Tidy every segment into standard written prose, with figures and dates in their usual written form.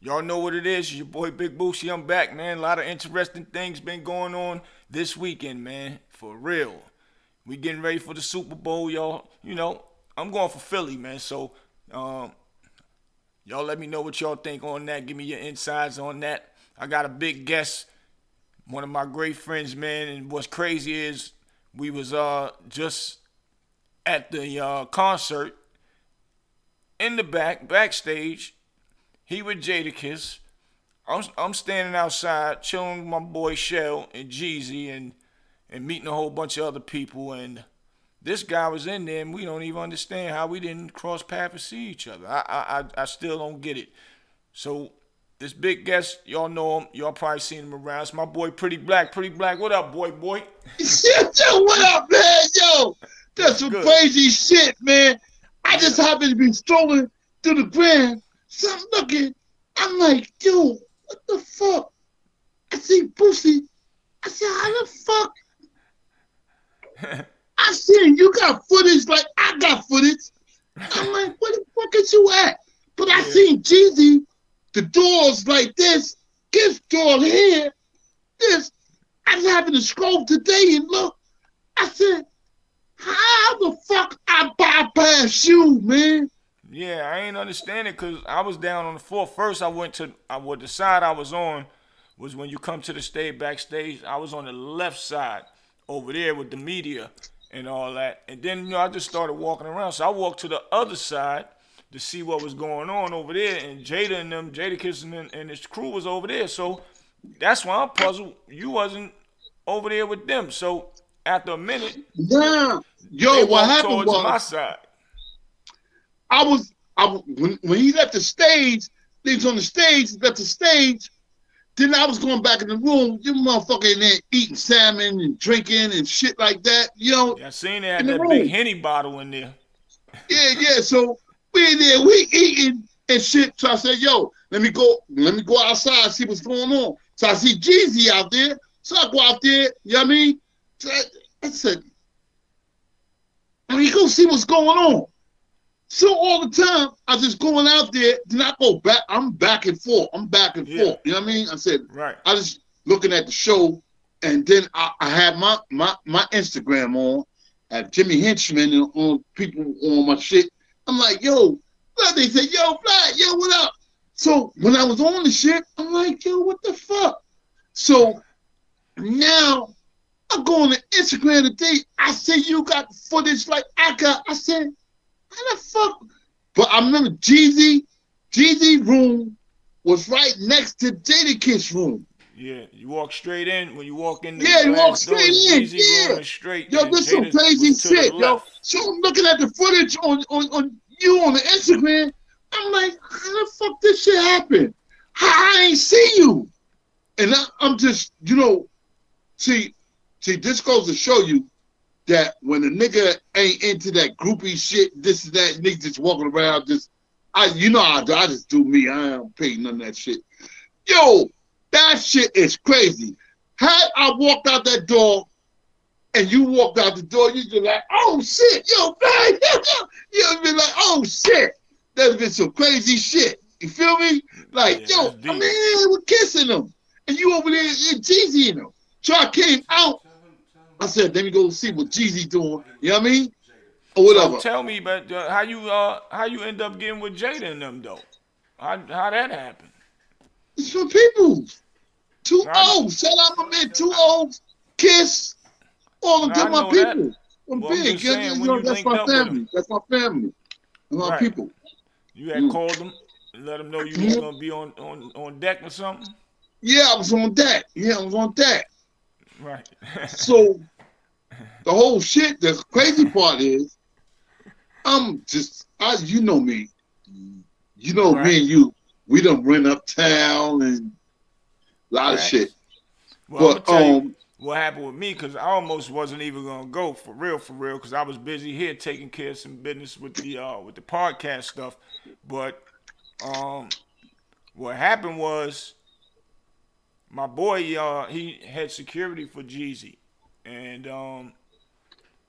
Y'all know what it is. Your boy Big Bootsie. I'm back, man. A lot of interesting things been going on this weekend, man. For real. We getting ready for the Super Bowl, y'all. You know, I'm going for Philly, man. So, um, y'all let me know what y'all think on that. Give me your insides on that. I got a big guest, one of my great friends, man. And what's crazy is we was just at the concert in the backstage. He with Jadakiss. I'm standing outside chilling with my boy Shell and Jeezy and meeting a whole bunch of other people, and this guy was in there and we don't even understand how we didn't cross paths and see each other. I still don't get it. So this big guest, y'all know him. Y'all probably seen him around. It's my boy Pretty Black. Pretty Black, what up, boy? Yo, what up, man? Yo, that's What's some good? crazy shit, man. I Yeah. just happened to be strolling through the grand. So I'm looking. I'm like, yo, what the fuck? I see Bootsie. I said, how the fuck? I seen you got footage like I got footage. I'm like, where the fuck is you at? But I Yeah. seen Jeezy, the doors like this, gift door here, this. I just happened to scroll today and look. I said, how the fuck I bypass you, man? Yeah, I ain't understand it because I was down on the floor. First, the side I was on was when you come to the stage backstage. I was on the left side over there with the media and all that. And then, I just started walking around. So I walked to the other side to see what was going on over there. And Jadakiss and his crew was over there. So that's why I'm puzzled. You wasn't over there with them. So after a minute, Yeah. they Yo, what walked happened towards my was side. when he left the stage, he was on the stage, he left the stage, then I was going back in the room, you motherfucker in there eating salmon and drinking and shit like that, Yeah, I seen they had in the that big room. Henny bottle in there. Yeah. So we in there, we eating and shit. So I said, yo, let me go outside and see what's going on. So I see Jeezy out there. So I go out there, you know what I mean? So I said, let me go see what's going on. So all the time, I just going out there, then I go back, I'm back and forth. Yeah, You know what I mean? I said, right. I just looking at the show, and then I had my Instagram on, at Jimmy Henchman and on people on my shit. I'm like, yo, they say, yo, Fly, yo, what up? So when I was on the shit, I'm like, yo, what the fuck? So now I go on the Instagram today, I say you got footage like I got. I said, how the fuck? But I remember Jeezy room was right next to Jadakiss room. Yeah, you walk straight in. When you walk in the Yeah, you walk glass straight doors, in. Jeezy Yeah. room is straight, Yo, and this some Jada was crazy to the shit, yo. left. So I'm looking at the footage on you on the Instagram. I'm like, how the fuck this shit happen? How I ain't see you? And I'm just, see, this goes to show you that when a nigga ain't into that groupie shit, this and that, niggas just walking around just, I just do me. I don't pay none of that shit. Yo, that shit is crazy. Had I walked out that door and you walked out the door, you'd be like, oh shit, yo, man. You'd be like, oh shit. There's been some crazy shit. You feel me? Like, Yeah, yo, that's I deep. mean, we're kissing them. And you over there, you're Jeezy in them. So I came out. I said, let me go see what Jeezy doing. You know what I mean? Or So whatever. tell me about how you end up getting with Jada and them though? How that happened? It's for people. Two I O's. Shout out my man, two O's. Kiss. All of them I my know that. people. I'm Well, I'm big. just saying when you That's linked my up with them, family. That's my family. That's my right? people. You had Mm. called them and let them know you was Mhm. gonna be on deck or something, Yeah, I was on that. Yeah, I was on that. right? So the whole shit, the crazy part is, you know me. You know Right. me and you, we done run uptown and a lot of shit. Facts. Well, I'm gonna But tell you what happened with me because I almost wasn't even gonna go for real, because I was busy here taking care of some business with the podcast stuff. But um, what happened was my boy he had security for Jeezy, and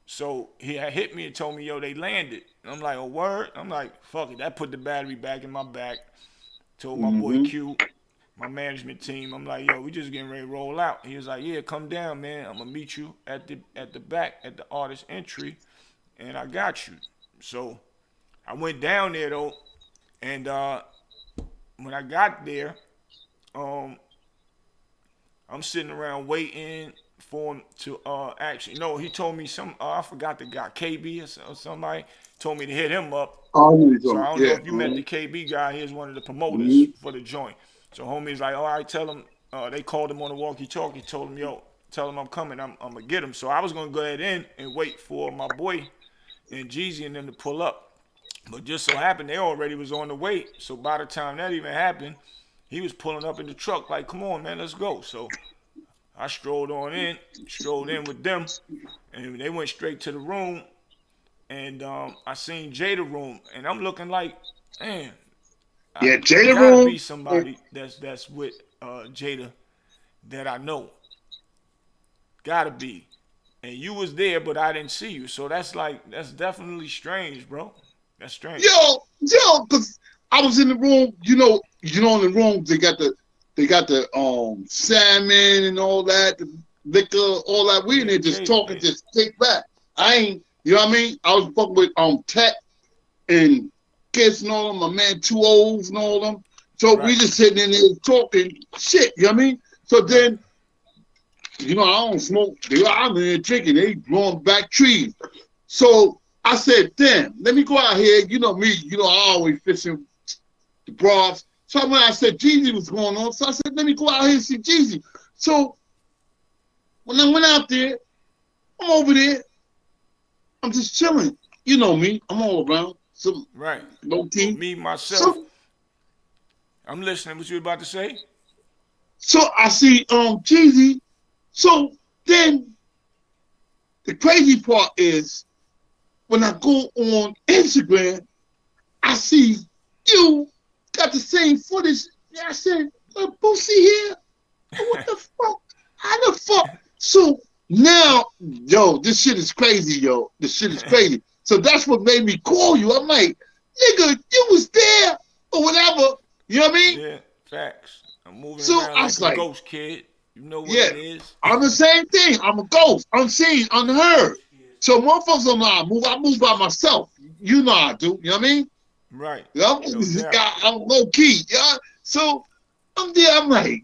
so he had hit me and told me, yo, they landed. And I'm like, a word? I'm like, fuck it. That put the battery back in my back. Told my boy Q, my management team, I'm like, yo, we just getting ready to roll out. He was like, yeah, come down, man. I'm gonna meet you at the back at the artist entry, and I got you. So I went down there though, and when I got there, um, I'm sitting around waiting for him to actually. No, he told me some. I forgot the guy, KB or somebody told me to hit him up. Oh, you So I talking? don't know Yeah. if you met the KB guy. He's one of the promoters for the joint. So homie's like, all right, tell him. They called him on the walkie-talkie. Told him, yo, tell him I'm coming. I'm gonna get him. So I was gonna go ahead in and wait for my boy and Jeezy and them to pull up. But just so happened they already was on the way. So by the time that even happened, he was pulling up in the truck like, come on, man, let's go. So I strolled in with them, and they went straight to the room. And I seen Jada room, and I'm looking like, man, Yeah, it Jada gotta room. be somebody that's with Jada that I know. Gotta be. And you was there, but I didn't see you. So that's definitely strange, bro. That's strange. Yo, cause I was in the room. In the room they got the salmon and all that, the liquor, all that. We in there just talking, just take back. I ain't, you know what I mean? I was fucking with Tech and Kiss and all them, my man 2 O's and all them. So we just sitting in there talking shit, you know what I mean? So then, I don't smoke. I'm in there drinking. They blowing back trees. So I said, damn, let me go out here. You know me, I always fishing the bras. So when I said Jeezy was going on, so I said, let me go out here and see Jeezy. So when I went out there, I'm over there. I'm just chilling. You know me. I'm all around. So, low key. Me, myself. So, I'm listening. What you about to say? So I see Jeezy. So then the crazy part is when I go on Instagram, I see you got the same footage. I said, Bootsie here? What the fuck? How the fuck? So now, this shit is crazy, yo. This shit is crazy. So that's what made me call you. I'm like, nigga, you was there or whatever. You know what I mean? Yeah, facts. I'm moving around like a ghost, kid. You know what it is. I'm the same thing. I'm a ghost, unseen, unheard. So motherfuckers don't know how I move by myself. You know how I do. You know what I mean? Right. I'm low key. Yeah. So I'm there. I'm like,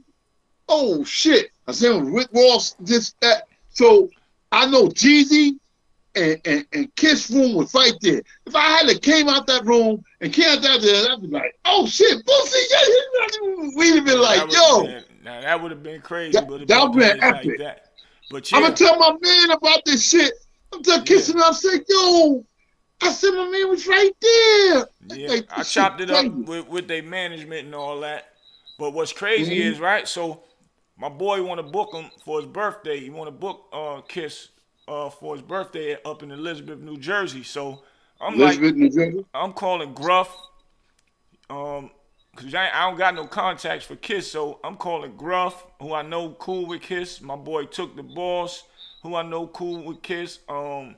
oh shit. I said Rick Ross, this, that. So I know Jeezy and Kiss room was right there. If I had to came out that room and came out there, I'd be like, oh shit, Bootsie, we'd have been like, yo. Now that would have been crazy, but that would have been epic. Like that. But I'm gonna tell my man about this shit. I'm just kissing him. I said, yo, I said my man was right there. Yeah, like, I chopped it up with their management and all that. But what's crazy is, right, so my boy want to book him for his birthday. He want to book Kiss for his birthday up in Elizabeth, New Jersey. So I'm I'm calling Gruff, because I don't got no contacts for Kiss. So I'm calling Gruff, who I know cool with Kiss. My boy Took the Boss, who I know cool with Kiss. My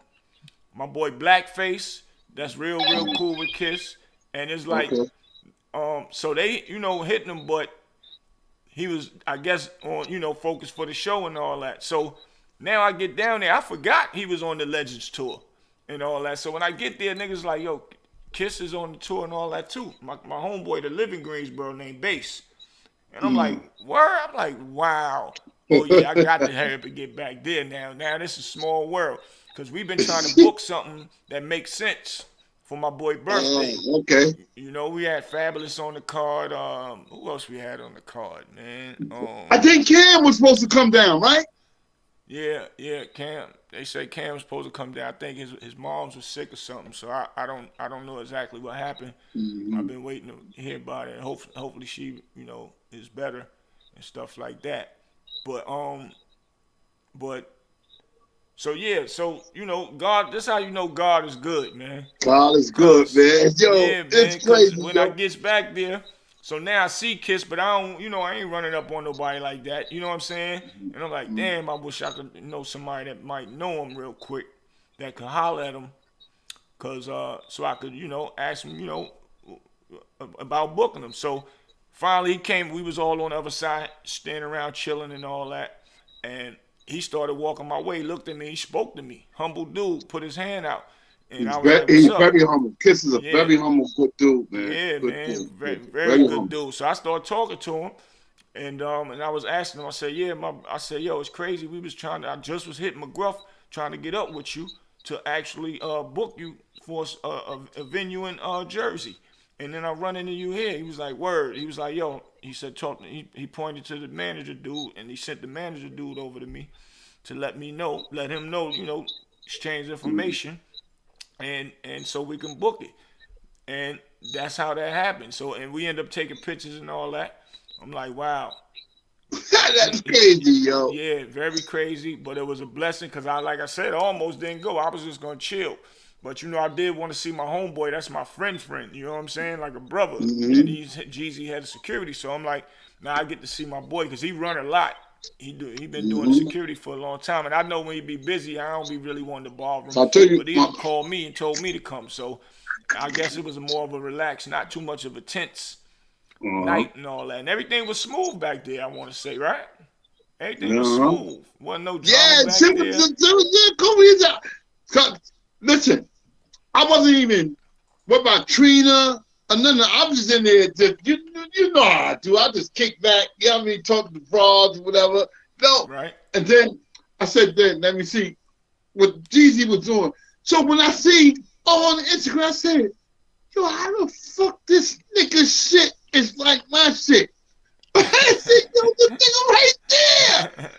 boy Blackface, that's real cool with Kiss. And it's like, so they, hitting him, but he was, I guess, on, focused for the show and all that. So now I get down there, I forgot he was on the Legendz tour and all that. So when I get there, niggas like, yo, Kiss is on the tour and all that too. My homeboy that live in Greensboro named Bass. And I'm like, word? I'm like, wow. Oh yeah, I got to hurry up and get back there now. Now this is a small world. Because we've been trying to book something that makes sense for my boy birthday. Okay. We had Fabulous on the card. Who else we had on the card, man? I think Cam was supposed to come down, right? Yeah, Cam. They say Cam was supposed to come down. I think his mom's was sick or something. So I don't know exactly what happened. I've been waiting to hear about it. Hopefully she, is better and stuff like that. So God, this is how you know God is good, man. God is good, man. Yo, yeah, man, it's crazy. When I gets back there, so now I see Kiss, but I don't, I ain't running up on nobody like that. You know what I'm saying? And I'm like, damn, I wish I could know somebody that might know him real quick, that could holler at him, so I could, ask him, about booking him. So finally he came. We was all on the other side, standing around chilling and all that. And he started walking my way. He looked at me. He spoke to me. Humble dude. Put his hand out. And I was like, he's what's up? very humble. Kiss is a very humble, good dude, man. Yeah, good man. dude. Very good dude. So I started talking to him. And I was asking him, I said, I said, yo, it's crazy. I just was hitting McGruff trying to get up with you to actually book you for a venue in Jersey. And then I run into you here. He was like, word. He was like, yo, he said, talk. He pointed to the manager dude, and he sent the manager dude over to me to let him know, exchange information, and so we can book it. And that's how that happened. So, and we end up taking pictures and all that. I'm like, wow. That's crazy, yo. Yeah, very crazy, but it was a blessing because like I said, I almost didn't go. I was just going to chill. But, I did want to see my homeboy. That's my friend, you know what I'm saying? Like a brother. Mm-hmm. And Jeezy head of security. So I'm like, now I get to see my boy because he run a lot. He been doing security for a long time. And I know when he be busy, I don't be really wanting to bother him. So I'll tell you, but he called me and told me to come. So I guess it was more of a relaxed, not too much of a tense night and all that. And everything was smooth back there, I want to say, right? Everything was smooth. Wasn't no drama back there. Listen, I wasn't even, what about Trina? And then I was just in there, you know how I do. I just kick back, you know what I mean, talk to the frauds or whatever. No. Right. And then I said, let me see what Jeezy was doing. So when I see on Instagram, I said, yo, how the fuck this nigga shit is like my shit? I said, yo, the nigga right there.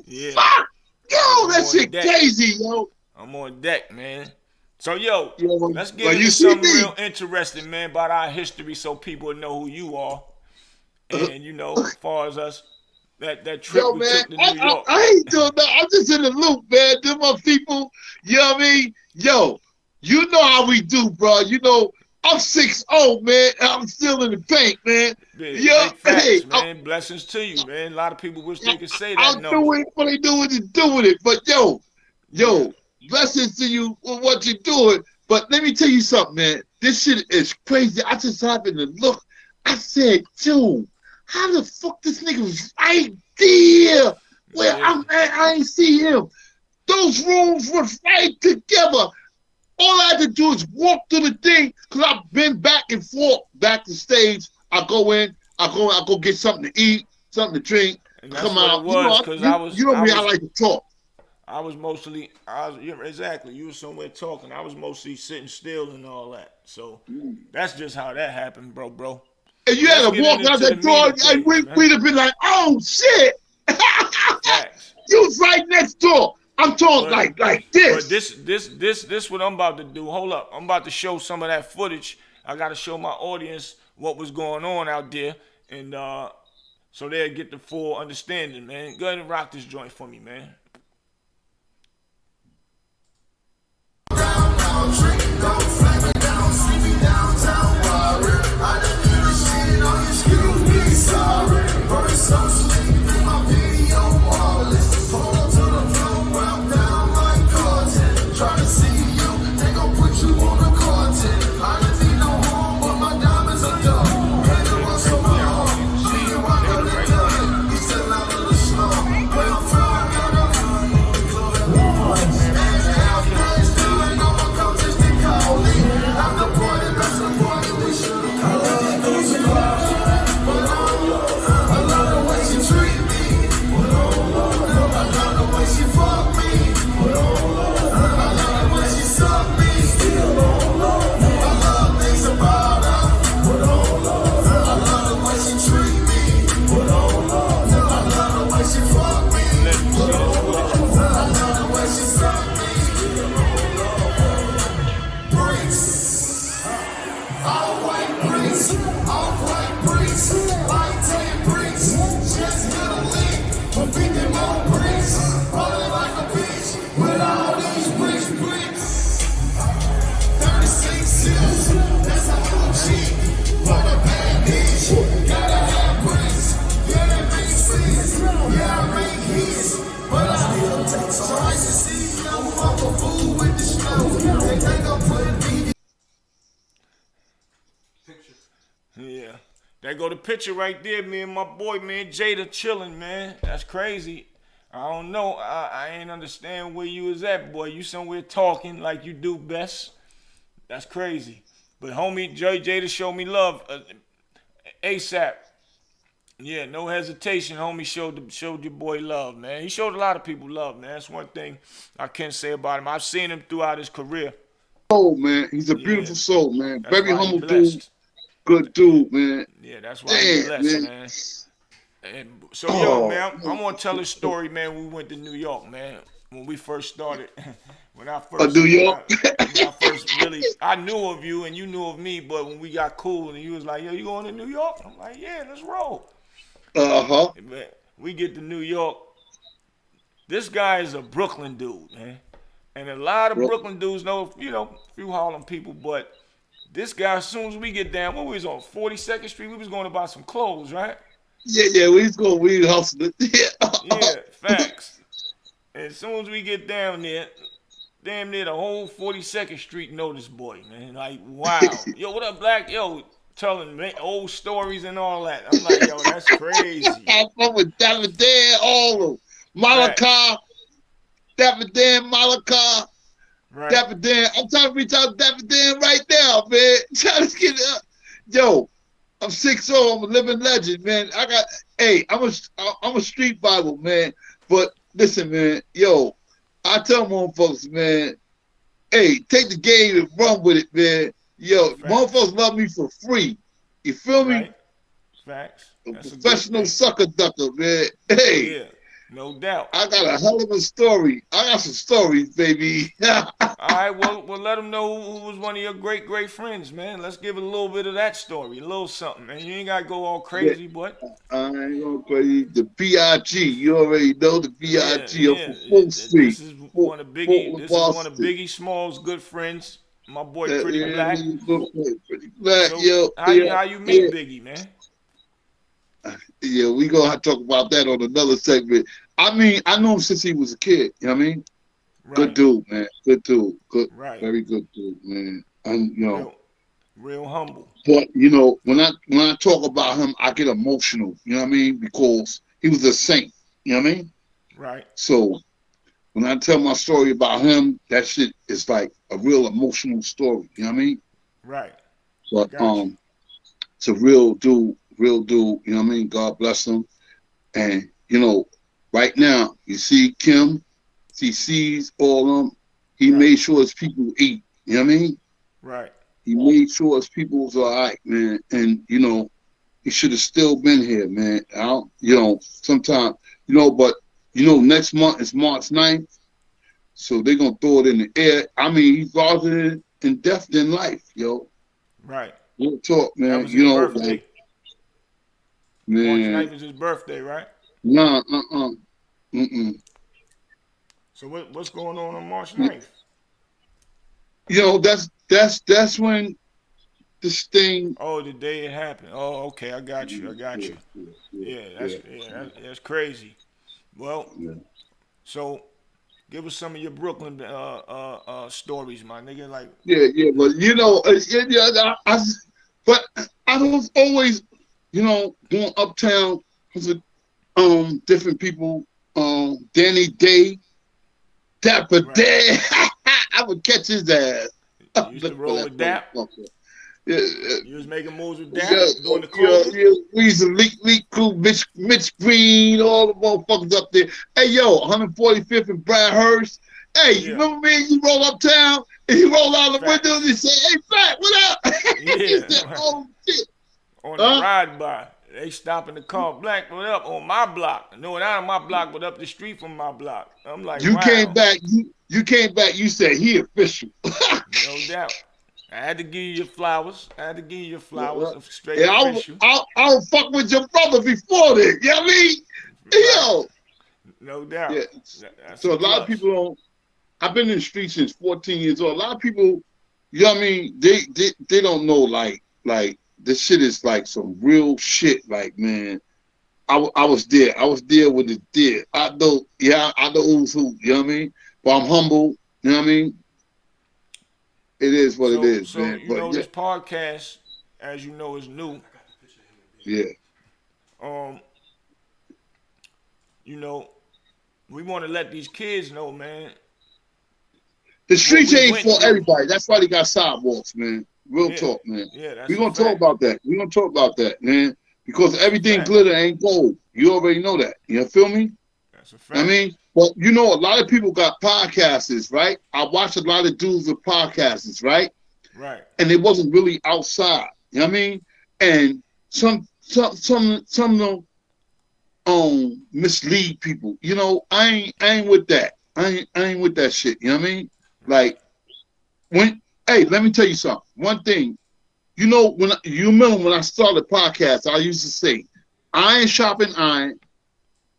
Yeah. Fuck. Yo, that shit crazy, yo. I'm on deck, man. So, yo, let's get into something real interesting, man, about our history so people know who you are. And, as far as us, that trip we took to New York. I ain't doing that. I'm just in the loop, man. Them my people, you know what I mean? Yo, you know how we do, bro. I'm 6'0", man. I'm still in the paint, man. Yeah, facts, man. Blessings to you, man. A lot of people wish they could say that. I'll do it. What they doing is doing it. But, yo, blessings to you for what you're doing. But let me tell you something, man. This shit is crazy. I just happened to look. I said, yo, how the fuck this nigga was right there where I'm at? I ain't see him. Those rooms were right together. All I had to do is walk through the thing because I've been back and forth, backstage. I go in, I go get something to eat, something to drink. And that's come out. I like to talk. I was exactly. You were somewhere talking. I was mostly sitting still and all that. So that's just how that happened, bro. And you had to walk out that door, and we'd have been like, "Oh shit!" You was right next door. I'm talking like this. But this what I'm about to do. Hold up, I'm about to show some of that footage. I got to show my audience what was going on out there, and so they'll get the full understanding, man. Go ahead and rock this joint for me, man. That go the picture right there, me and my boy, man, Jada chilling, man. That's crazy. I don't know. I ain't understand where you was at, boy. You somewhere talking like you do best. That's crazy. But homie, Jada showed me love ASAP. Yeah, no hesitation, homie. Showed your boy love, man. He showed a lot of people love, man. That's one thing I can say about him. I've seen him throughout his career. Soul, man. He's a Yeah, beautiful soul, man. that's Very why he humble dude. blessed. Good dude, man. Yeah, that's why he Damn, blessed, man. man. And so, yo, Oh, man, I'm gonna tell a man. story, man. We went to New York, man. When we first started, New York. when I first really, I knew of you and you knew of me, but when we got cool and you was like, yo, you going to New York? I'm like, yeah, let's roll. Uh-huh. Man, we get to New York. This guy is a Brooklyn dude, man. And a lot of Brooklyn dudes know, a few Harlem people, but this guy, as soon as we get down, when we was on 42nd Street, we was going to buy some clothes, right? Yeah, we hustling. Yeah, facts. And as soon as we get down there, damn near the whole 42nd Street know this boy, man. Like, wow. Yo, what up, Black? Yo, telling old stories and all that. I'm like, yo, that's crazy. I fuck with Dapper Dan, all of them. Malaka, Dapper Dan, Malaka, Right. Dapper Dan. I'm trying to reach out to Dapper Dan right now, man. Trying to get up. Yo, I'm 6'0", I'm a living legend, man. I'm a street Bible, man. But listen, man, yo, I tell motherfuckers, man, hey, take the game and run with it, man. Yo, motherfuckers love me for free. You feel me? Right. Facts. A That's professional sucker ducker, man. Hey. Yeah, no doubt. I got a hell of a story. I got some stories, baby. All right, well, let them know who was one of your great, great friends, man. Let's give it a little bit of that story, a little something, man. You ain't got to go all crazy, but. I ain't going crazy. The B.I.G. You already know the B.I.G. Yeah. Full Street. This is one of Biggie Small's good friends. My boy, Pretty Black. Pretty Black, So, yo. How you meet Biggie, man? Yeah, we gonna have to talk about that on another segment. I mean, I know him since he was a kid. You know what I mean? Right. Good dude, man. Good dude. Good, right. Very good dude, man. And real humble. But when I talk about him, I get emotional. You know what I mean? Because he was a saint. You know what I mean? Right. So when I tell my story about him, that shit is like a real emotional story. You know what I mean? Right. But it's a real dude. You know what I mean? God bless him. And right now, you see Kim, he sees all of them. He made sure his people eat. You know what I mean? Right. He made sure his people was all right, man. And, he should have still been here, man. Sometime, but, next month is March 9th. So they're going to throw it in the air. I mean, he's larger in death than life, yo. Right. We'll talk, man. That was his birthday. Man. March 9th is his birthday, right? Nah, So what's going on March 9th? That's when this thing. Oh, the day it happened. Oh, okay, I got you. Yeah, that's crazy. Well, so give us some of your Brooklyn stories, my nigga. Like but I was always going uptown with different people. Danny Day, Dapper Dan. I would catch his ass. You used to roll with Dap? Yeah. You was making moves with Dap? Doing the clothing? We used to leak crew, Mitch Green, all the motherfuckers up there. Hey, yo, 145th and Brad Hurst. Hey, you remember me? You roll uptown and you roll out the window and you say, hey, Fat, what up? Yeah. Said, oh, shit. On the ride by. They stopping the car, Black, what up, on my block. No, not on my block, but up the street from my block. I'm like, you wow. came back, you said, he official. No doubt. I had to give you your flowers. Straight official. I don't fuck with your brother before then. You know what I mean? Right. Yo. No doubt. Yeah. So a lot of people don't. I've been in the street since 14 years old. A lot of people, you know what I mean? They don't know like this shit is like some real shit. Like, man, I was there. I was there when it did. I know who's who. You know what I mean? But I'm humble. You know what I mean? It is what it is, man. This podcast, as you know, is new. Yeah. Um, you know, we want to let these kids know, man, The what streets we ain't went for through. everybody. That's why they got sidewalks, man. Real Yeah, talk, man. yeah, that's We're a gonna talk fact. about that. We're gonna talk about that, man. Because That's a everything fact. glitter ain't gold. You already know that. You feel me? That's a I fact. mean, but you know, a lot of people got podcasts, right? I watch a lot of dudes with podcasts, right? Right. And they wasn't really outside. You know what I mean? And some of them mislead people. You know, I ain't with that. I ain't with that shit. You know what I mean? Right. Like when hey, let me tell you something. One thing, you know, when you remember when I started podcast, I used to say, iron shopping iron,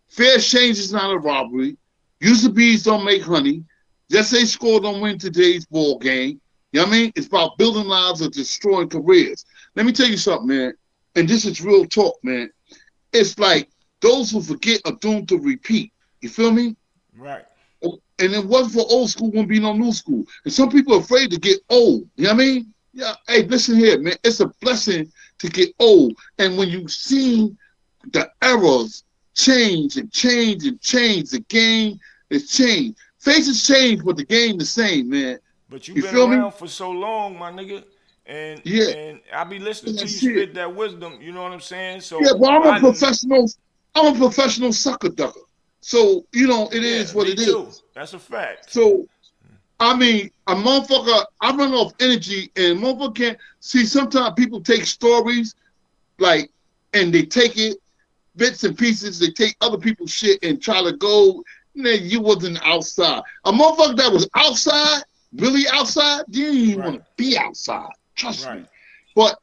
fair exchange is not a robbery, use the bees don't make honey, just say score don't win today's ball game. You know what I mean? It's about building lives or destroying careers. Let me tell you something, man. And this is real talk, man. It's like those who forget are doomed to repeat. You feel me? Right. And it wasn't for old school, wouldn't be no new school. And some people are afraid to get old. You know what I mean? Yeah. Hey, listen here, man. It's a blessing to get old. And when you see the eras change and change and change, the game is changed. Faces change, but the game the same, man. But you've You been feel me? around for so long, my nigga, and Yeah. I be listening to you That's it. spit that wisdom. You know what I'm saying? Yeah, So but I I'm a professional sucker ducker. So, you know, it yeah, is what me it too. is. That's a fact. So I mean, a motherfucker, I run off energy and motherfucker can't see. Sometimes people take stories like, and they take it bits and pieces. They take other people's shit and try to go. Man, you wasn't outside. A motherfucker that was outside, really outside, you didn't even Right. want to be outside. Trust Right. me. But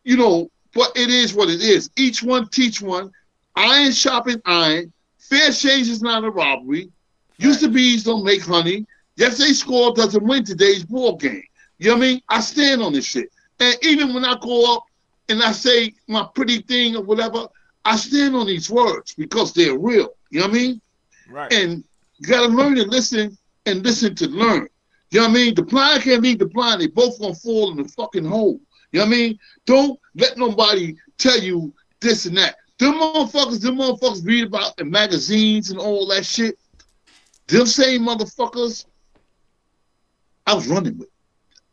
you know, but it is what it is. Each one teach one. Iron sharpen iron. Fair exchange is not a robbery. Use the Facts. bees don't make honey. Yes, they score doesn't win today's ball game. You know what I mean? I stand on this shit. And even when I go up and I say my pretty thing or whatever, I stand on these words because they're real. You know what I mean? Right. And you gotta learn to listen and listen to learn. You know what I mean? The blind can't lead the blind. They both gonna fall in the fucking hole. You know what I mean? Don't let nobody tell you this and that. Them motherfuckers read about in magazines and all that shit. Them same motherfuckers I was running with.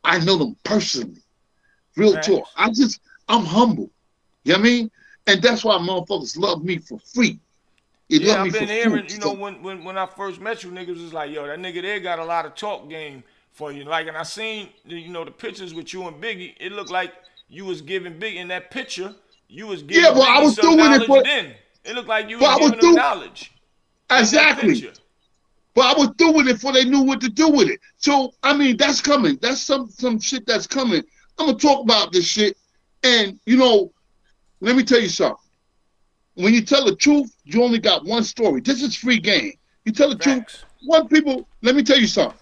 I know them personally. Real talk. Facts. I'm humble. You know what I mean? And that's why motherfuckers love me for free. They love Yeah, me I've for been free. hearing, when I first met you, niggas was like, yo, that nigga there got a lot of talk game for you. Like, and I seen, the pictures with you and Biggie. It looked like you was giving Biggie, in that picture, you was Yeah, giving but I Biggie was some doing it knowledge for then. It looked like you but was I was giving them doing knowledge in that exactly. picture. But I was doing it before they knew what to do with it. So I mean, that's coming. That's some shit that's coming. I'm gonna talk about this shit. And let me tell you something. When you tell the truth, you only got one story. This is free game. You tell the truth. Facts. One people. Let me tell you something.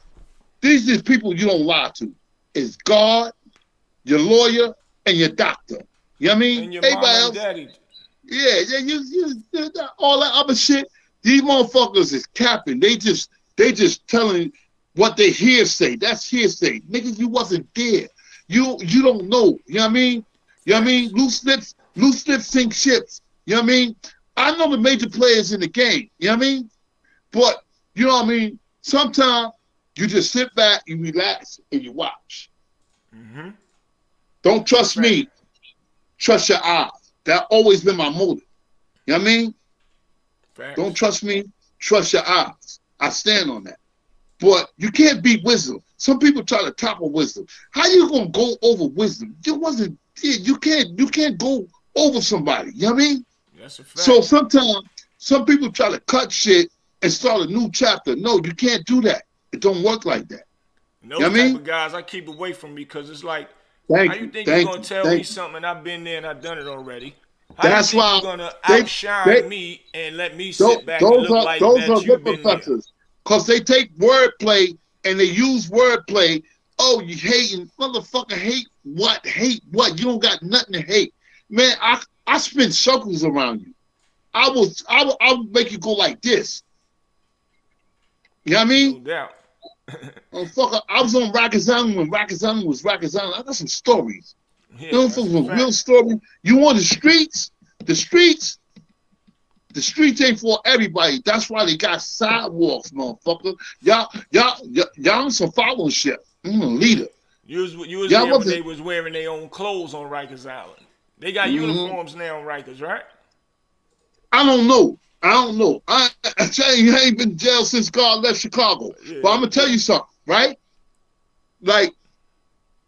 These are people you don't lie to. It's God, your lawyer, and your doctor. You know what I mean? And your Everybody mama and else, daddy. yeah, all that other shit. These motherfuckers is capping. They just telling what they hearsay. That's hearsay. Niggas, you wasn't there. You don't know. You know what I mean? You know what I mean? Facts. Loose slips sink ships. You know what I mean? I know the major players in the game. You know what I mean? But you know what I mean? Sometimes you just sit back, you relax, and you watch. Mm-hmm. Don't That's a trust fact. me. Trust your eyes. That always been my motive. You know what I mean? Don't Facts. trust me. Trust your eyes. I stand on that. But you can't beat wisdom. Some people try to topple wisdom. How you gonna go over wisdom? You wasn't. You can't go over somebody. You know what I mean? That's a So fact. sometimes some people try to cut shit and start a new chapter. No, you can't do that. It don't work like that. And You know those what I type mean? of guys I keep away from because it's like, how Thank you you. think you're Thank gonna you. tell me Thank you. something and I've been there and I've done it already? How you That's think you're why gonna they outshine they me and let me those sit back and those look are like those are that you've good been there? professors because they take wordplay and they use wordplay. Oh, you hating motherfucker? Hate what? Hate what? You don't got nothing to hate, man. I spin circles around you. I will make you go like this. You know what I No mean? doubt. Motherfucker, I was on Rackets Island when Rackets Island was Rackets Island. I got some stories. Yeah, Them that's folks a was real fact. story. You want the streets? The streets. The streets ain't for everybody. That's why they got sidewalks, motherfucker. Y'all some followership. I'm a Yeah. leader. You was Y'all there want when to. they was wearing their own clothes on Rikers Island. They got Mhm. uniforms now on Rikers, right? I don't know. I don't know. I tell you, I ain't been in jail since God left Chicago. But I'm Yeah, gonna tell you something, right? Like,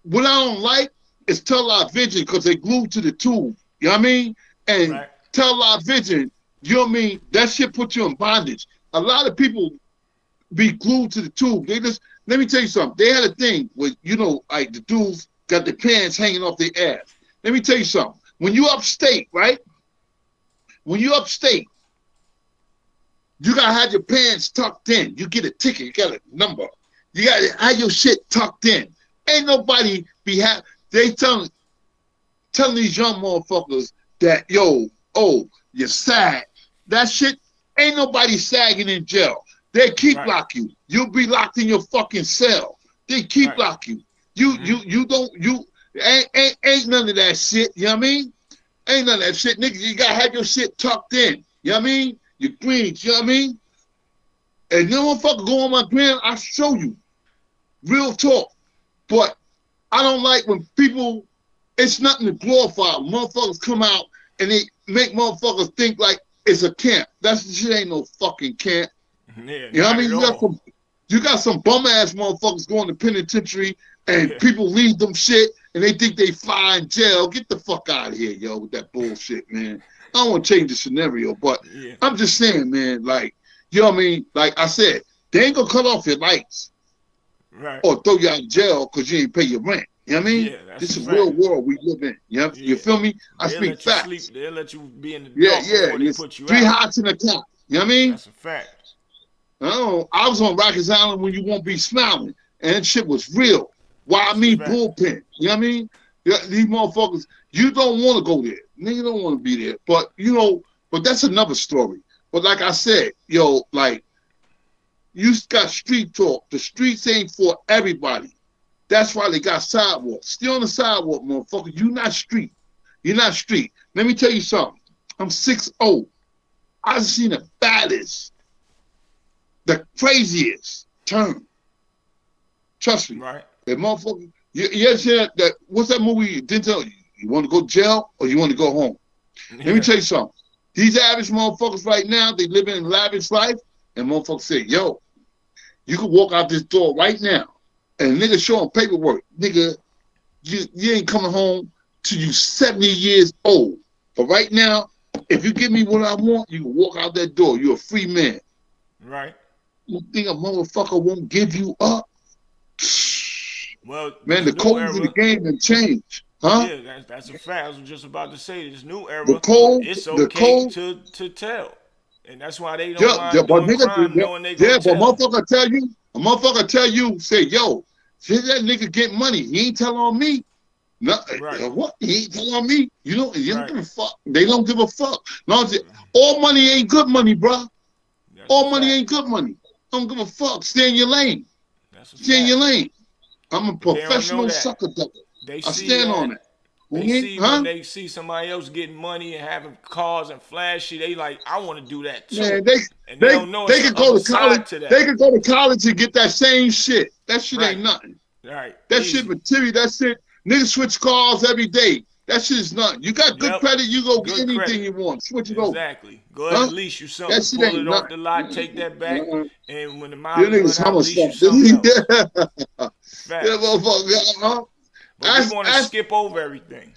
what I don't like is Tell Our Vision because they glued to the tube. You know what I mean? And right, Tell Our Vision, you know what I mean? That shit put you in bondage. A lot of people be glued to the tube. They just, let me tell you something. They had a thing where, like the dudes got their pants hanging off their ass. Let me tell you something. When you upstate, right? When you upstate, you gotta have your pants tucked in. You get a ticket, you got a number. You gotta have your shit tucked in. Ain't nobody be happy. They telling these young motherfuckers that, you're sad. That shit, ain't nobody sagging in jail. They keep right, lock you. You'll be locked in your fucking cell. They keep right. lock you. Ain't none of that shit. You know what I mean? Ain't none of that shit, nigga. You gotta have your shit tucked in. You know what I mean? Your greens, you know what I mean? And you motherfucker go on my gram, I'll show you. Real talk. But I don't like when people, it's nothing to glorify. Motherfuckers come out and they make motherfuckers think like it's a camp. That shit ain't no fucking camp. Yeah, You know what I not mean? at all. You got some bum ass motherfuckers going to penitentiary and Yeah, people leave them shit and they think they fly in jail. Get the fuck out of here, yo, with that bullshit, man. I don't want to change the scenario, but yeah, I'm just saying, man, like, you know what I mean? Like I said, they ain't gonna cut off your lights right. or throw you out of jail because you ain't pay your rent. You know what I mean? Yeah, that's This a is real fact. world we live in. You Yeah, feel me? I they'll speak let you sleep. facts. They'll let you be in the Yeah, dark yeah. before they It's put you three out. hots in a cup. You know what I mean? That's a fact. I was on Rikers Island when you won't be smiling. And that shit was real. Why I That's a mean fact. bullpen. You know what I mean? Yeah, these motherfuckers, you don't want to go there. Nigga don't want to be there. But but that's another story. But like I said, like you got street talk. The streets ain't for everybody. That's why they got sidewalks. Stay on the sidewalk, motherfucker. You not street. You're not street. Let me tell you something. I'm 6'0". I've seen the baddest, the craziest turn. Trust me. Right. That motherfucker. You ever see that? What's that movie? You didn't tell you. You want to go to jail or you want to go home? Let me Yeah. tell you something. These average motherfuckers right now, they living in lavish life, and motherfuckers say, yo, you can walk out this door right now, and nigga showing paperwork. Nigga, you ain't coming home till you 70 years old. But right now, if you give me what I want, you can walk out that door. You're a free man. Right. You think a motherfucker won't give you up? Well, Man, this the new codes of the era. game have changed. Huh? Yeah, that's a fact. I was just about to say this new The era. code, It's the okay code. to tell, and that's why they don't Yeah, yeah, mind but doing nigga, crime, yeah, knowing they gonna yeah, but tell. a motherfucker tell you, say, yo, see that nigga get money. He ain't telling on me. No, Right. what? He ain't telling on me. You don't Right. give a fuck. They don't give a fuck. No, all money ain't good money, bro. That's a All money fact. ain't good money. Don't give a fuck. Stay in your lane. That's a Stay in your fact. lane. I'm a But they don't know professional that. sucker ducker. They I see stand on that. it. They Mhm. see when Huh? they see somebody else getting money and having cars and flashy. They like, I want to do that too. Man, they And they they don't know it's they the could go other to college. side to that. They could go to college and get that same shit. That shit Right. ain't nothing. Right. That shit Easy. material. That shit. Niggas switch cars every day. That shit is nothing. You got good Yep. credit, you go get Good anything credit. you want. Switch it over. Exactly. Go ahead Huh? and lease you That something. shit Pull ain't it off nothing. the lot, take that back, and when the You mileage niggas run out, hummer lease you stuff. something else. Yeah, Facts. motherfucker. But we want to That's, skip over everything.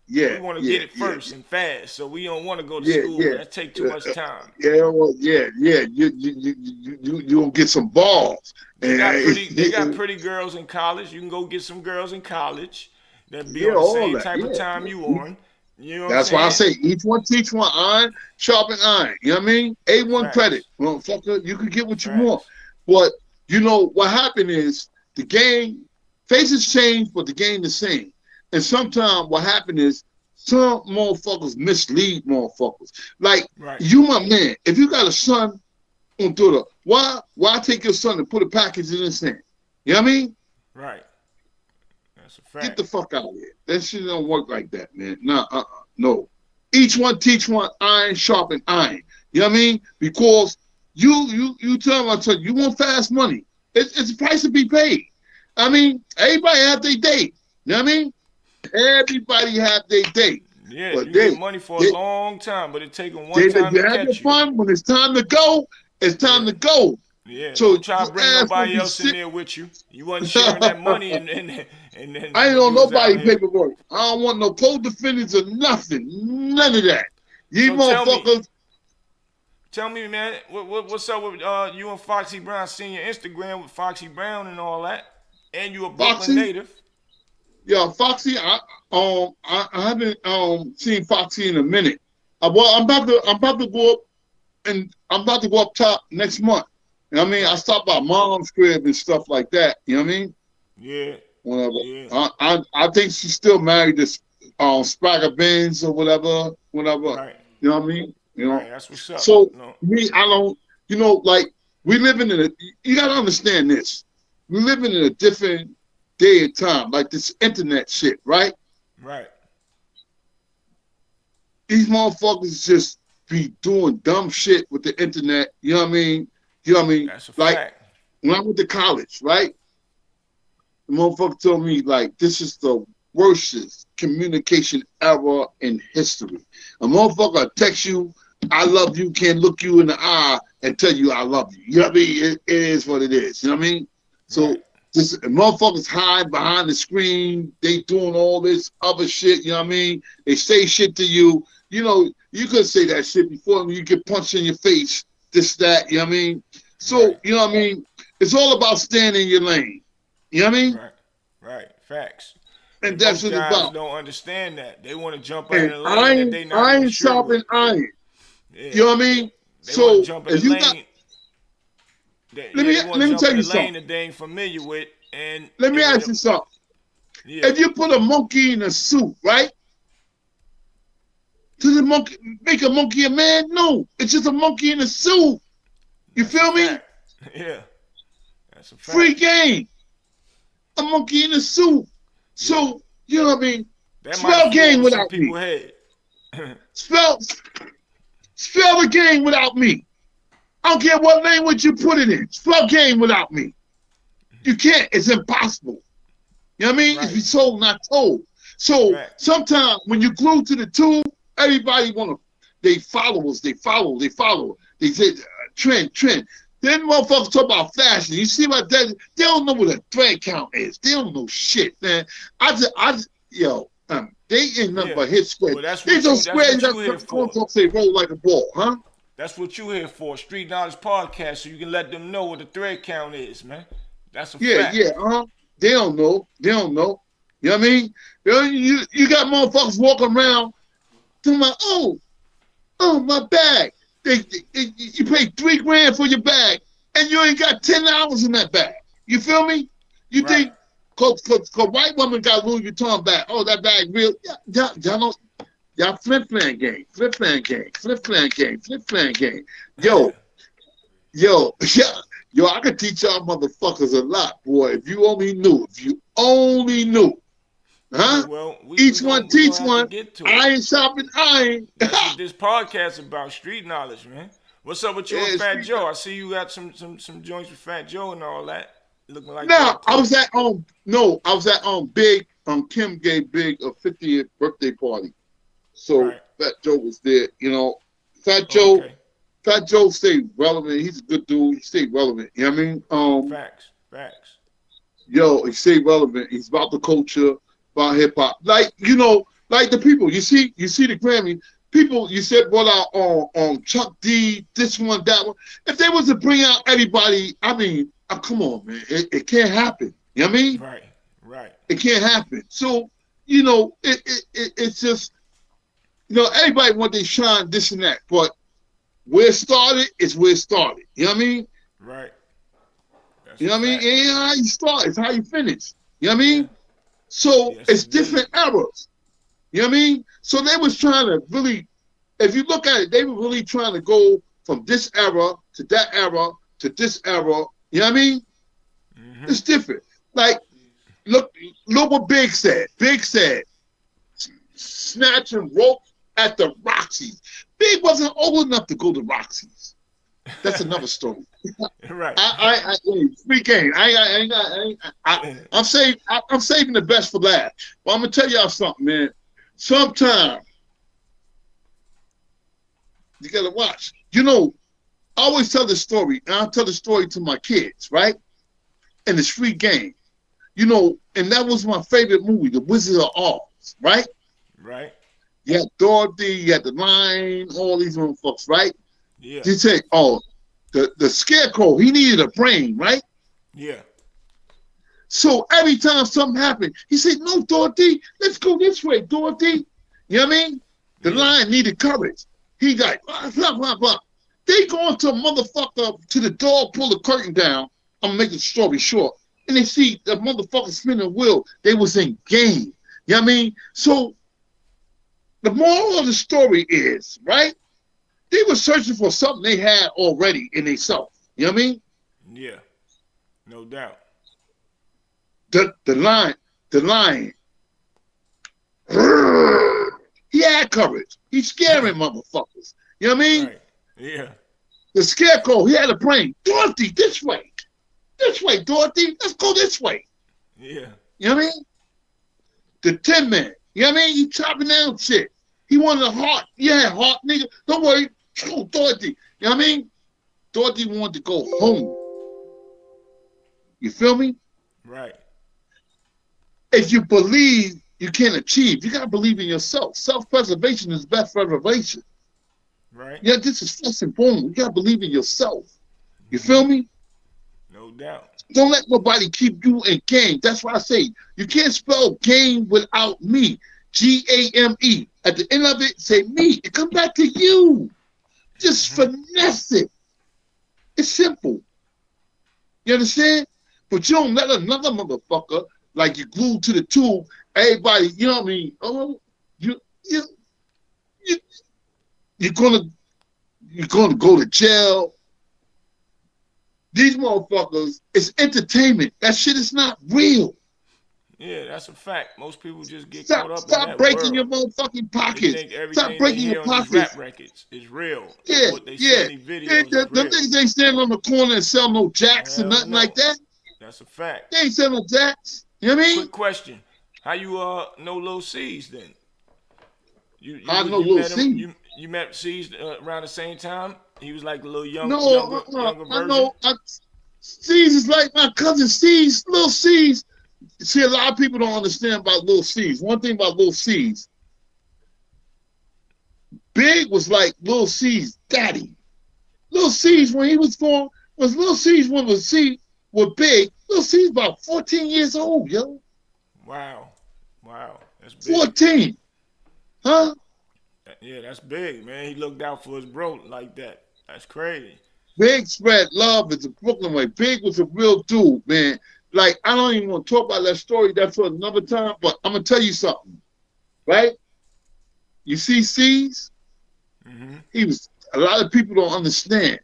yeah, We want to yeah, get it yeah, first and fast, so we don't want to go to yeah, school. yeah. That take too much time. Yeah, well, yeah, yeah. You gonna get some balls. They got pretty girls in college. You can go get some girls in college that be Yeah, on the all same that. type of time you Yeah. on. You know what I'm That's why I saying? say each one teach one, iron, sharpen iron. You know what I mean? A1 credit. Facts. Motherfucker, you can get what you want. Facts. But what happened is the game, faces change, but the game the same. And sometimes what happened is some motherfuckers mislead motherfuckers. Like Right. you, my man, if you got a son on Twitter, why take your son and put a package in his hand? You know what I mean? Right. That's a fact. Get the fuck out of here. That shit don't work like that, man. Nah, no. Each one teach one, iron sharpen iron. You know what I mean? Because you tell them, you want fast money. It's a price to be paid. I mean, everybody have their day. You know what I mean? Everybody have their day. Yeah, but you get money for a long time, but it take them one time to catch you. Fun. When it's time to go, it's time to go. Yeah, so don't try to bring nobody else in there with you. You wasn't sharing that money, and then I ain't on nobody paperwork. I don't want no co-defendants or nothing. None of that. You so motherfuckers. Tell me, man, what's up with you and Foxy Brown? Seeing your Instagram with Foxy Brown and all that, and you a Brooklyn native. Yeah, Foxy. I haven't seen Foxy in a minute. Well, I'm about to go up, and I'm about to go up top next month. You know what I mean? I stopped by Mom's crib and stuff like that. You know what I mean? Yeah. Whatever. Yeah. I think she's still married to Spragga Benz or whatever. Right. You know what I mean? You know. Right, that's what's up. So me, I don't. You know, like we living in a. You gotta understand this. We living in a different day and time, like this internet shit, right? Right. These motherfuckers just be doing dumb shit with the internet. You know what I mean? You know what I mean? That's a like, fact. When I went to college, right? The motherfucker told me, like, this is the worst communication ever in history. A motherfucker text you, I love you, can't look you in the eye and tell you I love you. You know what I mean? It is what it is. You know what I mean? So this motherfuckers hide behind the screen. They doing all this other shit. You know what I mean? They say shit to you. You know, you could say that shit before you get punched in your face. This, that, you know what I mean? So, you know what I mean? It's all about staying in your lane. You know what I mean? Right. Facts. And that's what it's about. Don't understand that. They want to jump out in the lane that they not iron sharpen iron. Yeah. You know what I mean? They so, jump in the lane. Let me tell you something. That they ain't familiar with. And let me ask you something. Yeah. If you put a monkey in a suit, right? Does the monkey make a monkey a man? No, it's just a monkey in a suit. You feel me? Yeah, that's a fact. Free game. A monkey in a suit. So you know what I mean. Spell game without me. spell the game without me. I don't care what language you put it in. Spell game without me. You can't. It's impossible. You know what I mean? Right. It's told, not told. So sometimes when you glue to the tube, everybody they follow. They say trend. Then motherfuckers talk about fashion. You see what that? They don't know what a thread count is. They don't know shit, man. They ain't nothing but hit square. Well, they just square. Don't say roll like a ball, huh? That's what you here for, Street Knowledge Podcast, so you can let them know what the thread count is, man. That's a fact. Yeah. They don't know. You know what I mean? You got motherfuckers walking around talking about, oh, my bag. You pay $3,000 for your bag, and you ain't got $10 in that bag. You feel me? You think, cause white woman got Louis Vuitton bag. Oh, that bag real? Y'all flip-flan game. Yo, I could teach y'all motherfuckers a lot, boy. If you only knew. Huh? Well, each one teach one. Iron sharpen iron. That's what this podcast about, street knowledge, man. What's up with you and Fat Joe? I see you got some joints with Fat Joe and all that. Looking like I was at Big Kim gave Big a 50th birthday party. So Fat Joe was there, you know. Fat Joe stayed relevant. He's a good dude. He stayed relevant. You know what I mean? Facts. Yo, he stayed relevant. He's about the culture, about hip hop. Like the people. You see the Grammy. People you said brought out on Chuck D, this one, that one. If they was to bring out everybody, I mean, come on, man. It can't happen. You know what I mean? Right. It can't happen. So, it's just, everybody want they shine this and that, but where it started is where it started. You know what I mean? Right. You know what I mean? It ain't how you start, it's how you finish. You know what I mean? So it's different eras. You know what I mean? So they was trying to really, if you look at it, they were really trying to go from this era to that era to this era. You know what I mean? Mm-hmm. It's different. Like look what Big said. Big said, snatching rope at the Roxy's. Big wasn't old enough to go to Roxy's. That's another story. Right. Free game. I'm saving the best for last. But I'm gonna tell y'all something, man. Sometime you gotta watch. You know, I always tell this story, and I'll tell the story to my kids, right? And it's free game. You know, and that was my favorite movie, The Wizard of Oz, right? Right. You had Dorothy, you had the Lion, all these motherfuckers, right? Yeah. They say, oh, the Scarecrow, he needed a brain, right? Yeah. So every time something happened, he said, no, Dorothy, let's go this way, Dorothy. You know what I mean? The Lion needed courage. He like, blah, blah, blah. They go into a motherfucker to the door, pull the curtain down. I'm gonna make the story short. And they see the motherfucker spinning a wheel. They was in game. You know what I mean? So the moral of the story is, right? They were searching for something they had already in themselves. You know what I mean? Yeah. No doubt. The lion. He had courage. He's scaring motherfuckers. You know what I mean? Right. Yeah. The Scarecrow, he had a brain. Dorothy, this way. This way, Dorothy. Let's go this way. Yeah. You know what I mean? The Tin Man. You know what I mean? He chopping down shit. He wanted a heart. Yeah, heart, nigga. Don't worry. Oh, Dorothy. You know what I mean? Dorothy wanted to go home. You feel me? Right. If you believe, you can achieve. You got to believe in yourself. Self-preservation is best preservation. Right. Yeah, this is flesh and bone. You got to believe in yourself. You feel me? No doubt. Don't let nobody keep you in game. That's why I say you can't spell game without me. G-A-M-E. At the end of it, say me. It come back to you. Just finesse it. It's simple. You understand? But you don't let another motherfucker, like you glued to the tube, everybody, you know what I mean? Oh, you're gonna go to jail. These motherfuckers, it's entertainment. That shit is not real. Yeah, that's a fact. Most people just get caught up in that Stop breaking world. your motherfucking They pockets. think everything Stop breaking they your hear on these pockets. rap records is real. Yeah, What they yeah. see in these videos is Them real. niggas ain't standing on the corner and sell no jacks or Hell nothing no. like that. That's a fact. They ain't selling no jacks. You know what I mean? Quick question: how you know Lil C's then? I know Lil met him, C. You met C's around the same time. He was like a little younger I version. know. C's is like my cousin C's, Lil C's. See, a lot of people don't understand about Lil C's. One thing about Lil C's, Big was like Lil C's daddy. Lil C's when he was born, was Lil C's when was C with Big. Lil C's about 14 years old, yo. Wow, that's big. 14, huh? Yeah, that's big, man. He looked out for his bro like that. That's crazy. Big spread love is the Brooklyn way. Big was a real dude, man. Like, I don't even want to talk about that story. That's for another time. But I'm going to tell you something, right? You see C's? He was, a lot of people don't understand.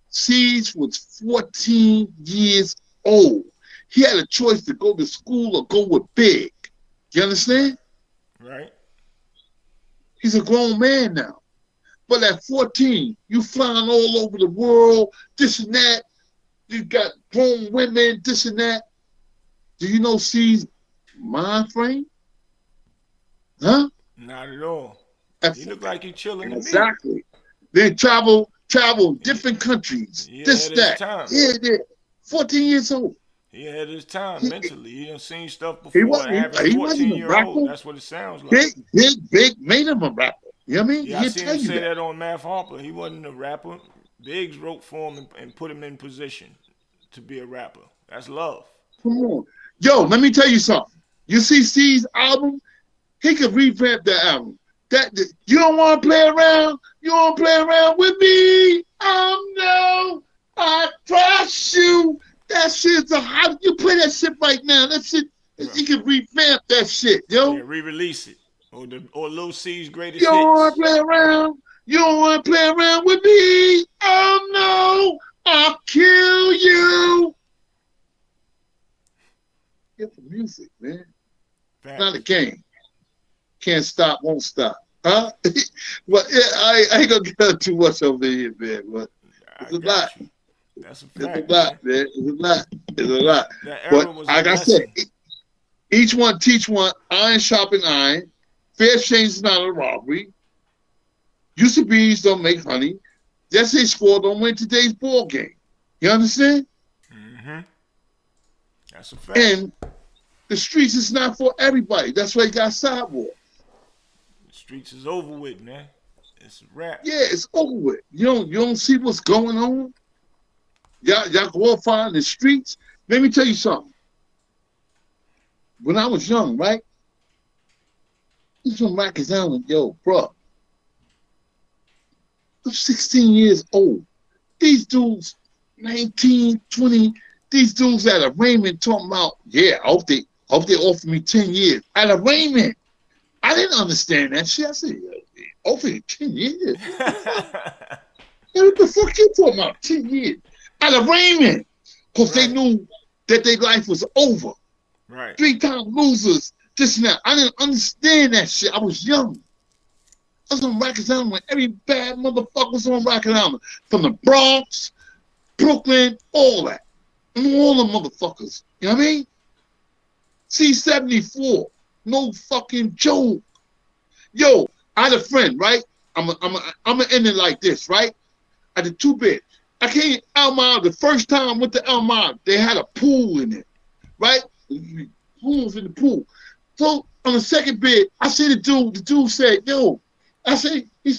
C's was 14 years old. He had a choice to go to school or go with Big. You understand? Right. He's a grown man now. But at 14, you flying all over the world, this and that. You got grown women, this and that. Do you know C's mind frame? Huh? Not at all. He looked like he chilling. Exactly. They travel different countries. This, that. Yeah. 14 years old. He had his time mentally. He done seen stuff before. He wasn't a rapper. That's what it sounds like. Big made him a rapper. You know what I mean? Yeah, I seen him say that on Math Harper. He wasn't a rapper. Biggs wrote for him and put him in position to be a rapper. That's love. Come on. Yo, let me tell you something. You see C's album? He could revamp that album. You don't want to play around? You want to play around with me? No, I trust you. That shit's how you play that shit right now. That shit, he can revamp that shit, yo. Yeah, re-release it. Or Lil C's greatest hits. You don't want to play around? You don't want to play around with me? No, I'll kill you. here for music, man. Facts. Not a game. Can't stop, won't stop. Huh? But yeah, I ain't gonna get too much over here, man. But it's a lot. You. That's a It's fact, a lot, man. It's a lot. It's a lot. That era But was like a I said, lesson. each one teach one. Iron sharpen iron. Fair exchange is not a robbery. Used to bees don't make honey. Just say score don't win today's ball game. You understand? Mm-hmm. That's a fact. And the streets is not for everybody. That's why you got sidewalk. The streets is over with, man. It's a wrap. Yeah, it's over with. You don't see what's going on. Y'all go out find the streets. Let me tell you something. When I was young, right? These from Rikers Island, yo, bro. I'm 16 years old. These dudes, 19, 20, these dudes at a Raymond talking about, yeah, I hope they offer me 10 years. At a Raymond. I didn't understand that shit. I said, offer you 10 years? What the fuck you talking about? 10 years. At a Raymond. Because they knew that their life was over. Right. 3-time losers. This and that. I didn't understand that shit. I was young. I was on Rikers Island when every bad motherfucker was on Rikers Island. From the Bronx, Brooklyn, all that. And all the motherfuckers. You know what I mean? C-74. No fucking joke. Yo, I had a friend, right? I'm gonna end it like this, right? I did 2-bit. I came to Elmira the first time I went to Elmira. They had a pool in it, right? Pools in the pool. So on the second bid, I see the dude said, yo, I said, you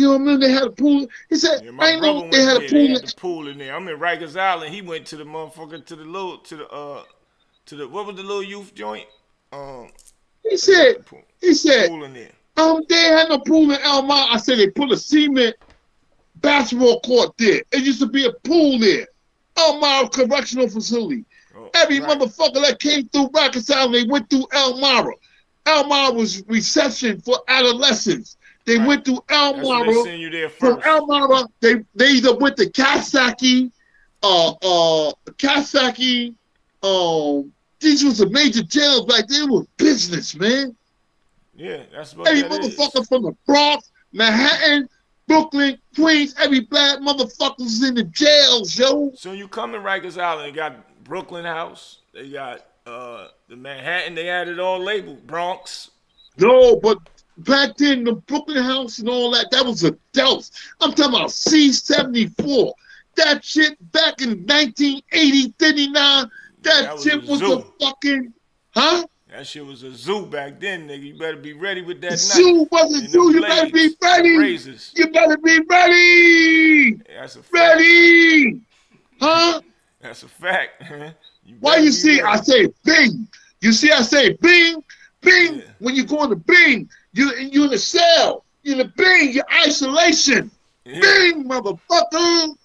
know what I mean? They had a pool. He said, Yeah, I ain't know they had a pool. They had the pool in there. I'm in Rikers Island. He went to the motherfucker to the what was the little youth joint? He said, pool in there. They had no pool in Elmira. I said they put a cement basketball court there. It used to be a pool there. Elmira Correctional Facility. Every motherfucker that came through Rikers Island, they went through Elmira. Elmira was reception for adolescents. They went through Elmira. That's send you there first. From Elmira, they either went to Kasaki, these was the major jails back then. It was business, man. Yeah, that's what every that motherfucker is. from the Bronx, Manhattan, Brooklyn, Queens, every black motherfucker's in the jails, yo. So you come to Rikers Island, they got Brooklyn House, they got the Manhattan, they had it all labeled, Bronx. No, but back then, the Brooklyn House and all that, that was adults. I'm talking about C-74. That shit back in 1980, 39, that shit was a fucking, huh? That shit was a zoo back then, nigga. You better be ready with that knife. Zoo was a zoo. You better be ready. Razors. You better be ready. That's a fact. Ready. Huh? That's a fact. Why you see ready. I say bing. You see I say bing, bing. Yeah. When you go in the bing, you in the cell. You in the bing, your isolation. Yeah. Bing, motherfucker.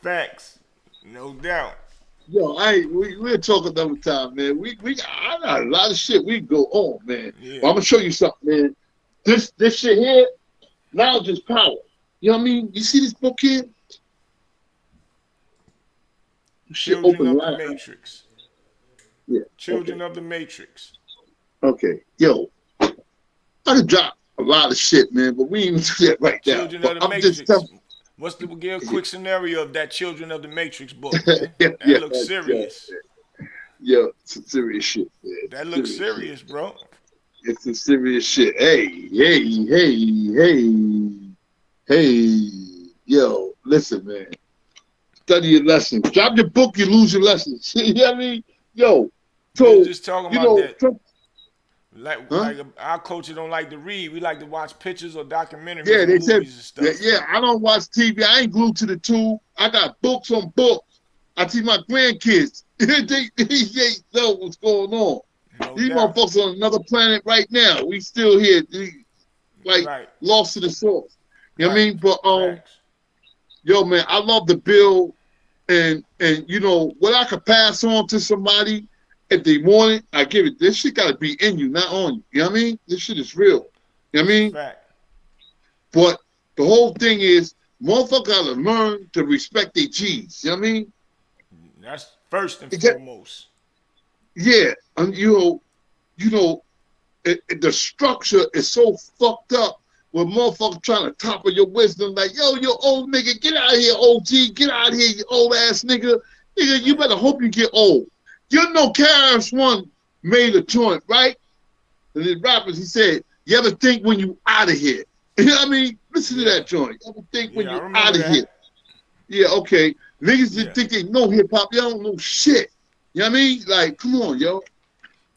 Facts. No doubt. Yo, we'll talk another time, man. I got a lot of shit we can go on, man. Yeah. But I'm gonna show you something, man. This shit here, knowledge is power. You know what I mean? You see this book here? Children of the Matrix. Yeah. Children of the Matrix. Okay. Yo, I could drop a lot of shit, man, but we ain't even do that right now. Children of the Matrix. Give a quick scenario of that Children of the Matrix book, man? That looks serious. Yeah, it's some serious shit, man. That looks serious, bro. It's some serious shit. Hey. Yo, listen, man. Study your lessons. Drop your book, you lose your lessons. You know what I mean? Yo, so, just talking about that. Like our culture don't like to read. We like to watch pictures or documentaries. Yeah, they said. And stuff. Yeah, I don't watch TV. I ain't glued to the tube. I got books on books. I teach my grandkids. they know what's going on. These motherfuckers on another planet right now. We still here, lost to the source. You know what I mean? But yo, man, I love the build, and you know what I could pass on to somebody. If they want it, I give it. This shit got to be in you, not on you. You know what I mean? This shit is real. You know what I mean? Fact. But the whole thing is, motherfucker got to learn to respect their G's. You know what I mean? That's first and foremost. Yeah, and you know, the structure is so fucked up. When motherfuckers trying to topple your wisdom, like, yo, you old nigga, get out of here, OG, get out of here, you old ass nigga. Nigga, you better hope you get old. You know, KRS-One made a joint, right? And the rappers, he said, you ever think when you out of here? You know what I mean? Listen to that joint. You ever think when you out of here? Yeah, okay. Niggas just think they know hip hop. Y'all don't know shit. You know what I mean? Like, come on, yo.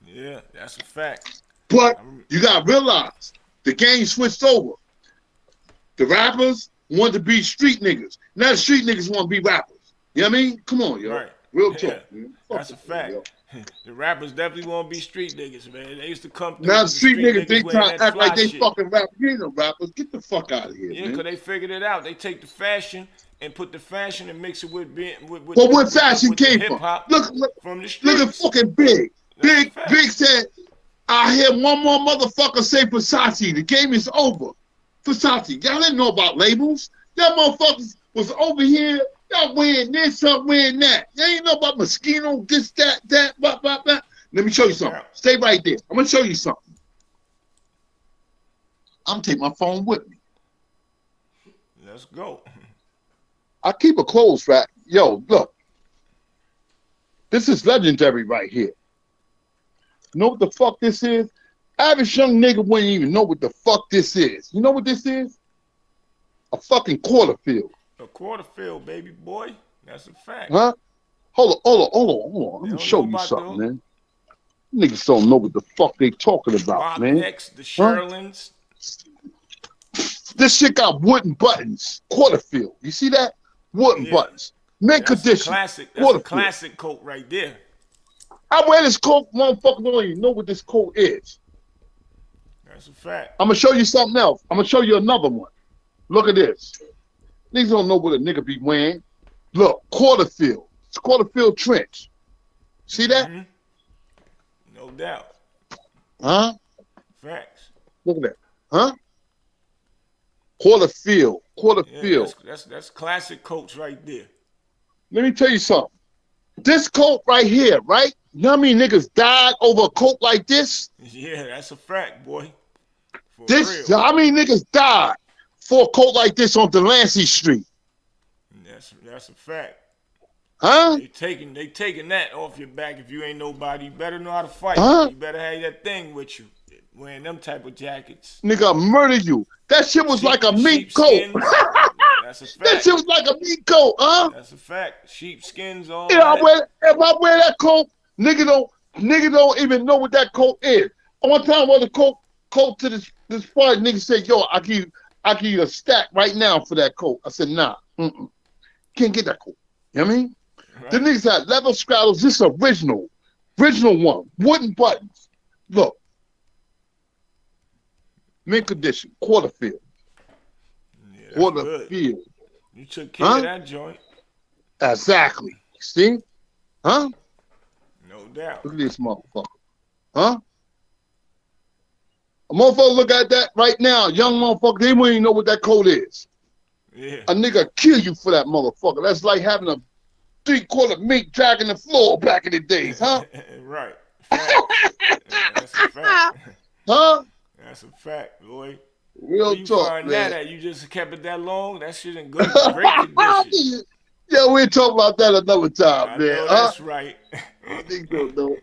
Yeah, that's a fact. But you gotta realize the game switched over. The rappers want to be street niggas. Now the street niggas want to be rappers. You know what I mean? Come on, yo. Right. Real talk. Man. That's a fact. The rappers definitely want to be street niggas, man. They used to come through. Now the street niggas, they try to act like they shit. fucking rappers. You ain't no rappers. Get the fuck out of here, yeah, man. because they figured it out. They take the fashion and put the fashion and mix it with But where fashion came from? Look from the streets. Look at fucking Big. Big said, I hear one more motherfucker say Versace. The game is over. Versace. Y'all didn't know about labels. Y'all motherfuckers was over here. Y'all wearing this, y'all wearing that. Y'all ain't know about Moschino, this, that, blah, blah, blah. Let me show you something. Stay right there. I'm going to show you something. I'm going to take my phone with me. Let's go. I keep a clothes rack. Yo, look. This is legendary right here. You know what the fuck this is? Average young nigga wouldn't even know what the fuck this is. You know what this is? A fucking quarter field. A quarter field, baby boy. That's a fact. Huh? Hold on. Let me show you something, man. Niggas don't know what the fuck they talking about, man. The Sherlins. This shit got wooden buttons. Quarter field. You see that? Wooden buttons. Mint condition. That's a classic coat right there. I wear this coat, motherfucker don't even know what this coat is. That's a fact. I'm gonna show you something else. I'm gonna show you another one. Look at this. Niggas don't know what a nigga be wearing. Look, quarter field. It's quarter field trench. See that? Mm-hmm. No doubt. Huh? Facts. Look at that. Huh? Quarter field. That's classic coats right there. Let me tell you something. This coat right here, right? You know how many niggas died over a coat like this? Yeah, that's a fact, boy. How many niggas died for a coat like this on Delancey Street? That's a fact. Huh? They taking that off your back. If you ain't nobody, you better know how to fight. Huh? You better have that thing with you. Wearing them type of jackets. Nigga, I'll murder you. That shit was like a meat coat. That's a fact. That shit was like a meat coat, huh? That's a fact. Sheepskins, all yeah, that. If I wear that coat, nigga don't even know what that coat is. One time I wore the coat to this party, nigga said, yo, I give you a stack right now for that coat. I said, nah, can't get that coat. You know what I mean? Right. The niggas had leather straddles. This original one, wooden buttons. Look, mint condition, quarter field. Yeah, quarter field. You took care of that joint. Exactly. See? Huh? No doubt. Look at this motherfucker. Huh? A motherfucker look at that right now. Young motherfucker, they wouldn't even know what that coat is. Yeah. A nigga kill you for that motherfucker. That's like having a 3/4 mink dragging the floor back in the days, huh? Right. That's a fact. Huh? That's a fact, boy. Real you talk, find man. that at? You just kept it that long? That shit in good, great condition. Yeah, we'll talk about that another time, I man. know that's right. Niggas don't know.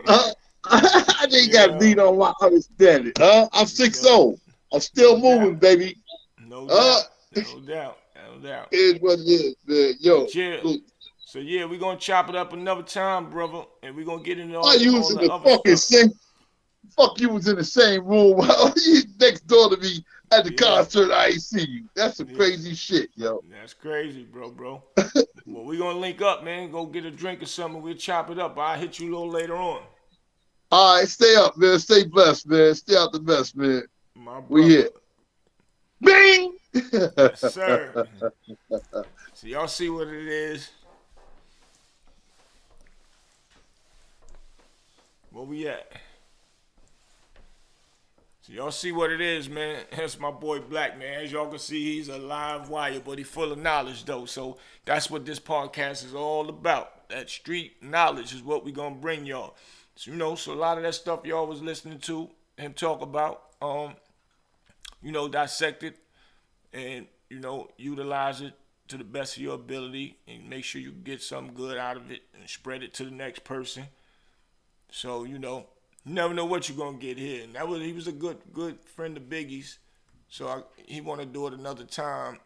I think got beat on my understanding. I'm 6'0". I'm still moving, baby. No doubt. No doubt. It is what it is, man. Yo. So yeah, we're gonna chop it up another time, brother, and we're gonna get into all, you was all in the the fucking stuff. same. Fuck, you was in the same room. You next door to me at the concert. I ain't see you. That's some crazy shit, yo. That's crazy, bro. Well, we gonna link up, man. Go get a drink or something. We'll chop it up. I'll hit you a little later on. All right, stay up, man. Stay blessed, man. Stay out the mess, man. We here. Bing! Yes, sir. So y'all see what it is. Where we at? So y'all see what it is, man. That's my boy Black, man. As y'all can see, he's a live wire, but he's full of knowledge, though. So that's what this podcast is all about. That street knowledge is what we gonna bring y'all. So, so a lot of that stuff y'all was listening to him talk about, dissect it and, utilize it to the best of your ability and make sure you get something good out of it and spread it to the next person. So, you never know what you're gonna get here. And he was a good friend of Biggie's. So he wanna do it another time.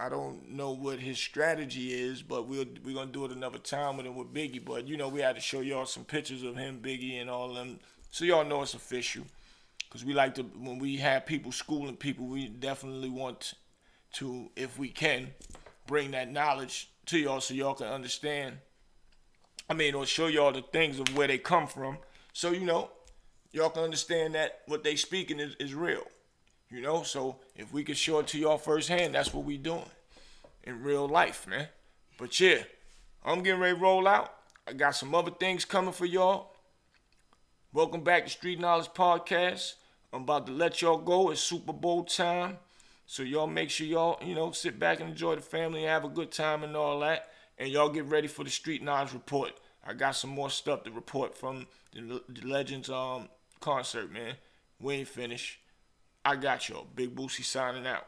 I don't know what his strategy is, but we're gonna do it another time with him with Biggie. But we had to show y'all some pictures of him, Biggie, and all of them, so y'all know it's official. Cause we like to, when we have people schooling people, we definitely want to, if we can, bring that knowledge to y'all so y'all can understand. Or show y'all the things of where they come from, so y'all can understand that what they speaking is real. So if we could show it to y'all firsthand, that's what we doing in real life, man. But yeah, I'm getting ready to roll out. I got some other things coming for y'all. Welcome back to Street Knowledge Podcast. I'm about to let y'all go. It's Super Bowl time. So y'all make sure y'all, sit back and enjoy the family and have a good time and all that. And y'all get ready for the Street Knowledge Report. I got some more stuff to report from the Legendz concert, man. We ain't finished. I got y'all. Big Bootsie signing out.